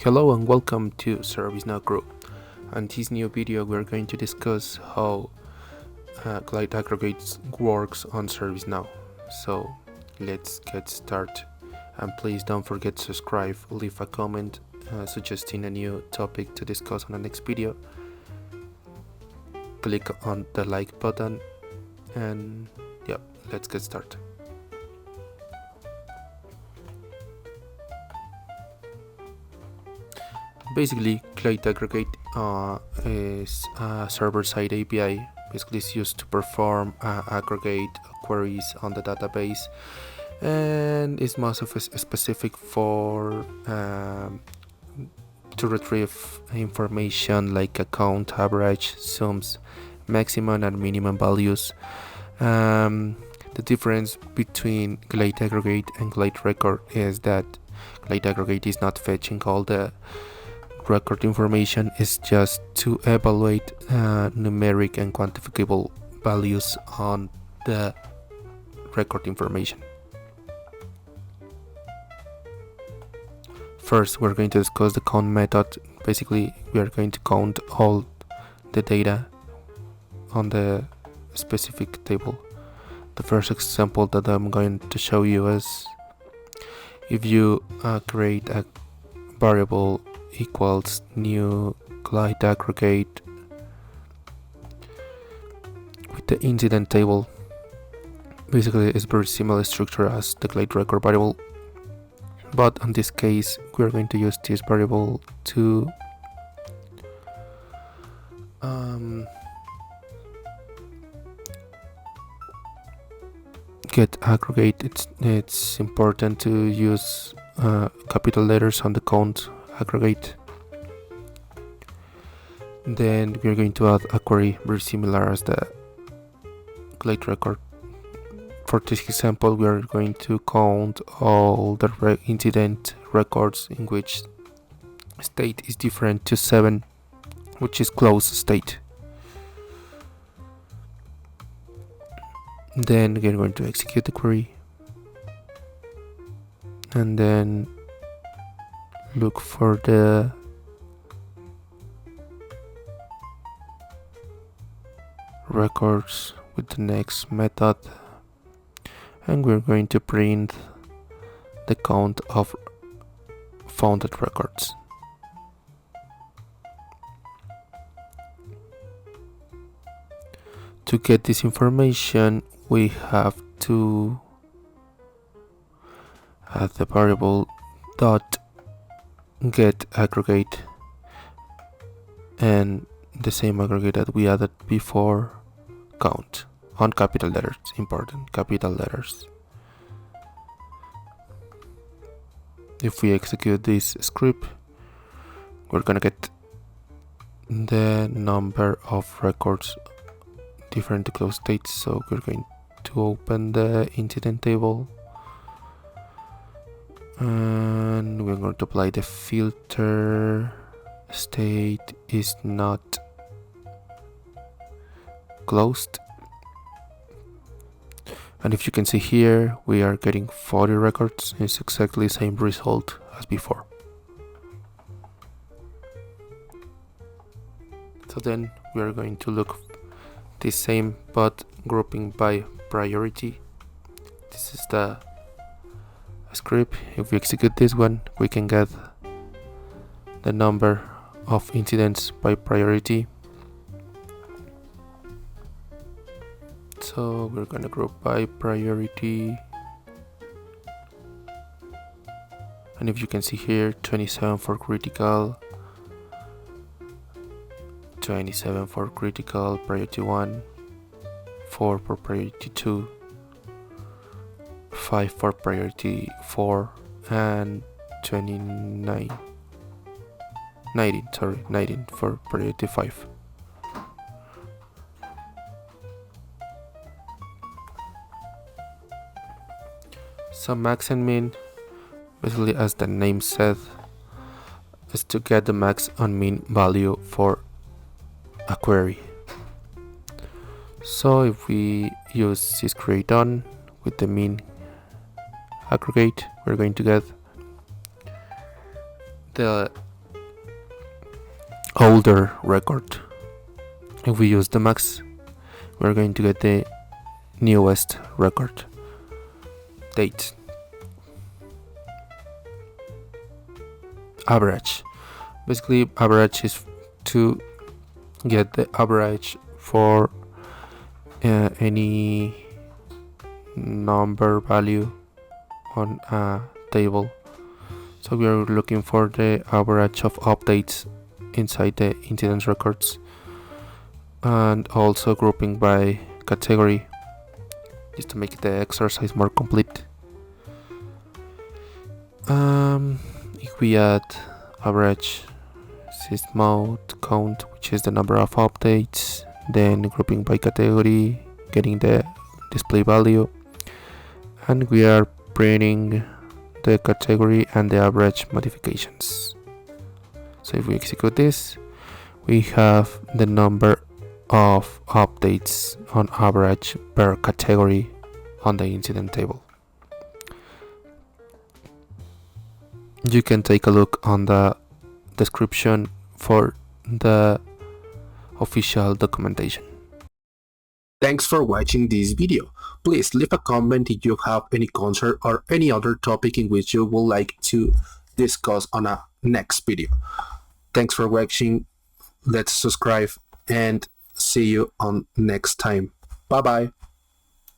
Hello and welcome to ServiceNow Group. On this new video we're going to discuss how GlideAggregate works on ServiceNow. So let's get started, and please don't forget to subscribe, leave a comment suggesting a new topic to discuss on the next video. Click on the like button and let's get started. Basically, GlideAggregate is a server-side API. Basically, it's used to perform aggregate queries on the database, and is most of specific for to retrieve information like account average, sums, maximum and minimum values. The difference between GlideAggregate and GlideRecord is that GlideAggregate is not fetching all the record information, is just to evaluate numeric and quantifiable values on the record information. First, we're going to discuss the count method. Basically, we are going to count all the data on the specific table. The first example that I'm going to show you is if you create a variable equals new GlideAggregate with the incident table. Basically, it's very similar structure as the GlideRecord variable, but in this case we're going to use this variable to get aggregate. It's important to use capital letters on the count aggregate. Then we're going to add a query very similar as the GlideRecord. For this example, we are going to count all the incident records in which state is different to 7, which is closed state. Then we're going to execute the query and then look for the records with the next method, and we're going to print the count of founded records. To get this information, we have to add the variable dot get aggregate and the same aggregate that we added before, count on capital letters. Important, capital letters. If we execute this script, we're gonna get the number of records different to closed states. So we're going to open the incident table and we're going to apply the filter. State is not closed, and if you can see here, we are getting 40 records. It's exactly the same result as before. So then we are going to look the same but grouping by priority. This is the script. If we execute this one, we can get the number of incidents by priority. So we're gonna group by priority, and if you can see here, 27 for critical, 27 for critical priority 1, 4 for priority 2, 5 for priority 4, and 19 for priority 5. So max and min, basically as the name said, is to get the max and min value for a query. So if we use syscreate on with the min aggregate, we're going to get the older record. If we use the max, we're going to get the newest record date. Average. Basically, average is to get the average for any number value on a table. So we are looking for the average of updates inside the incident records, and also grouping by category, just to make the exercise more complete. If we add average sys mode count, which is the number of updates, then grouping by category, getting the display value, and we are printing the category and the average modifications. So if we execute this, we have the number of updates on average per category on the incident table. You can take a look on the description for the official documentation. Thanks for watching this video. Please leave a comment if you have any concern or any other topic in which you would like to discuss on a next video. Thanks for watching. Let's subscribe and see you on next time. Bye bye.